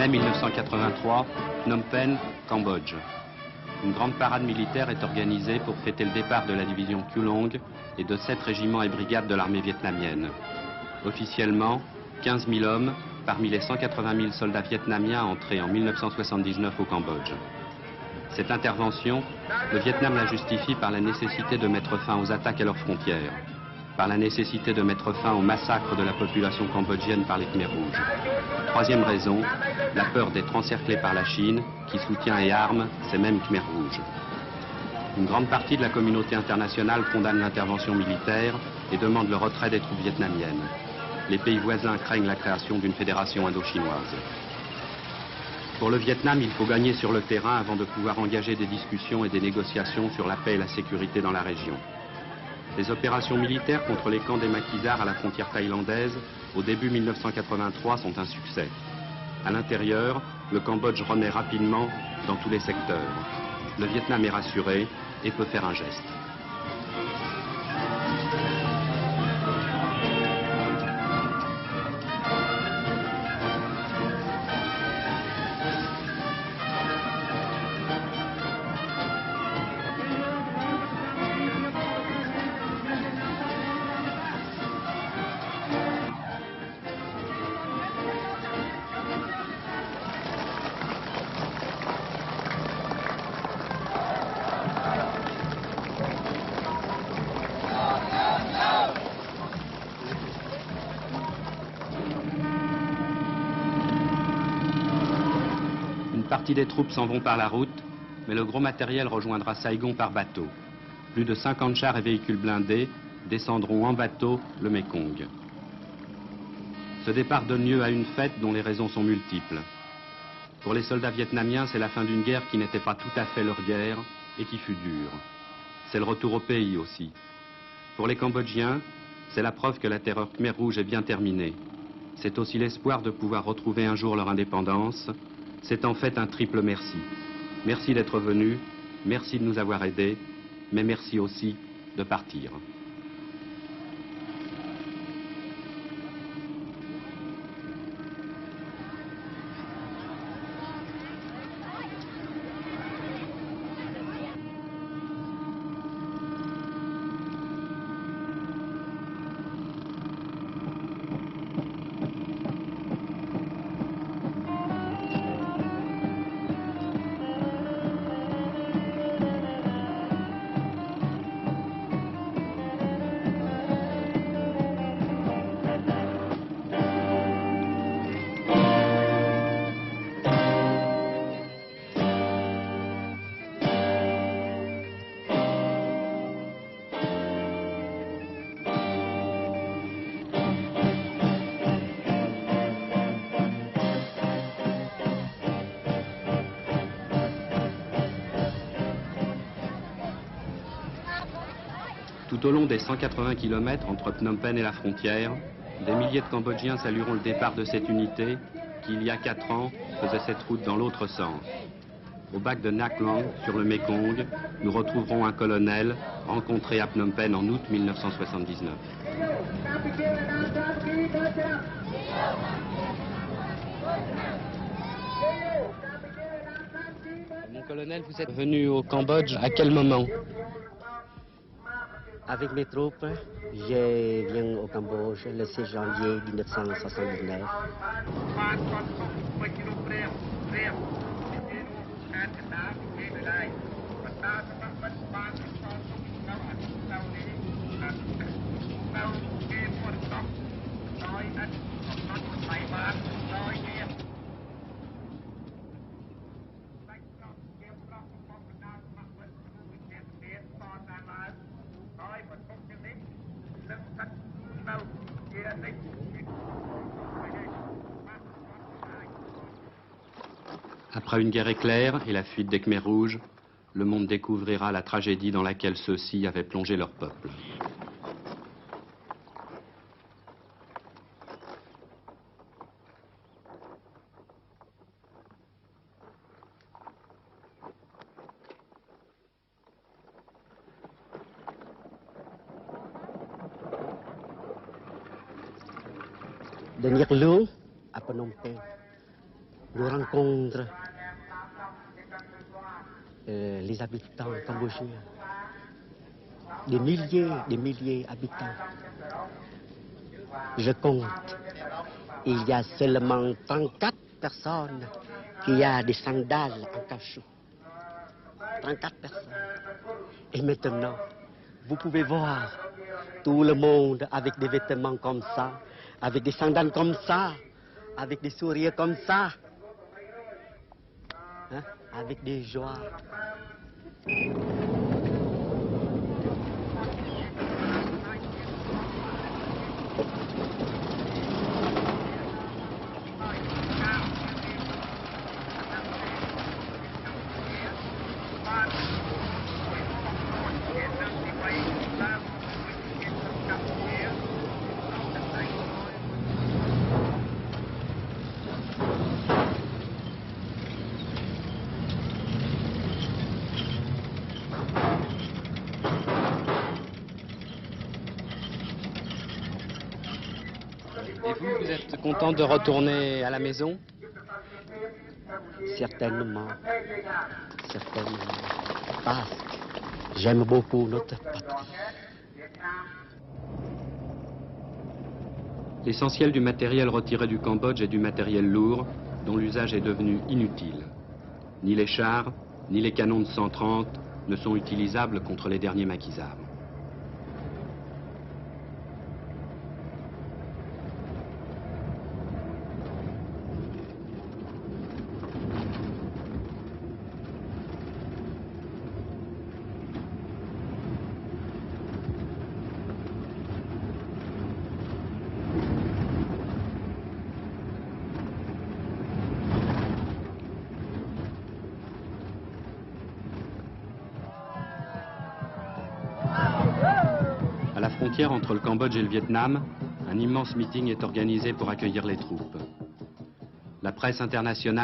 Mai 1983, Phnom Penh, Cambodge. Une grande parade militaire est organisée pour fêter le départ de la division Kulong et de 7 régiments et brigades de l'armée vietnamienne. Officiellement, 15 000 hommes, parmi les 180 000 soldats vietnamiens entrés en 1979 au Cambodge. Cette intervention, le Vietnam la justifie par la nécessité de mettre fin aux attaques à leurs frontières, par la nécessité de mettre fin au massacre de la population cambodgienne par les Khmers rouges. Troisième raison, la peur d'être encerclé par la Chine, qui soutient et arme ces mêmes Khmers rouges. Une grande partie de la communauté internationale condamne l'intervention militaire et demande le retrait des troupes vietnamiennes. Les pays voisins craignent la création d'une fédération indo-chinoise. Pour le Vietnam, il faut gagner sur le terrain avant de pouvoir engager des discussions et des négociations sur la paix et la sécurité dans la région. Les opérations militaires contre les camps des maquisards à la frontière thaïlandaise, au début 1983, sont un succès. À l'intérieur, le Cambodge renaît rapidement dans tous les secteurs. Le Vietnam est rassuré et peut faire un geste. Une partie des troupes s'en vont par la route, mais le gros matériel rejoindra Saigon par bateau. Plus de 50 chars et véhicules blindés descendront en bateau le Mekong. Ce départ donne lieu à une fête dont les raisons sont multiples. Pour les soldats vietnamiens, c'est la fin d'une guerre qui n'était pas tout à fait leur guerre et qui fut dure. C'est le retour au pays aussi. Pour les Cambodgiens, c'est la preuve que la terreur Khmer Rouge est bien terminée. C'est aussi l'espoir de pouvoir retrouver un jour leur indépendance. C'est en fait un triple merci. Merci d'être venus, merci de nous avoir aidés, mais merci aussi de partir. Tout au long des 180 km entre Phnom Penh et la frontière, des milliers de Cambodgiens salueront le départ de cette unité qui, il y a 4 ans, faisait cette route dans l'autre sens. Au bac de Nak Long, sur le Mekong, nous retrouverons un colonel rencontré à Phnom Penh en août 1979. Mon colonel, vous êtes venu au Cambodge à quel moment? Avec mes troupes, je viens au Cambodge le 6 janvier 1979. Après une guerre éclair et la fuite des Khmers rouges, le monde découvrira la tragédie dans laquelle ceux-ci avaient plongé leur peuple. De Nhiek Loong à Phnom Penh. nous rencontrons les habitants cambodgiens. Des milliers d'habitants. Je compte. Il y a seulement 34 personnes qui ont des sandales en cachot. 34 personnes. Et maintenant, vous pouvez voir tout le monde avec des vêtements comme ça, avec des sandales comme ça, avec des sourires comme ça, hein, avec des joies. Et vous êtes content de retourner à la maison? Certainement. Certainement. Parce que j'aime beaucoup notre patrie. L'essentiel du matériel retiré du Cambodge est du matériel lourd, dont l'usage est devenu inutile. Ni les chars, ni les canons de 130 ne sont utilisables contre les derniers maquisards. À la frontière entre le Cambodge et le Vietnam, un immense meeting est organisé pour accueillir les troupes. La presse internationale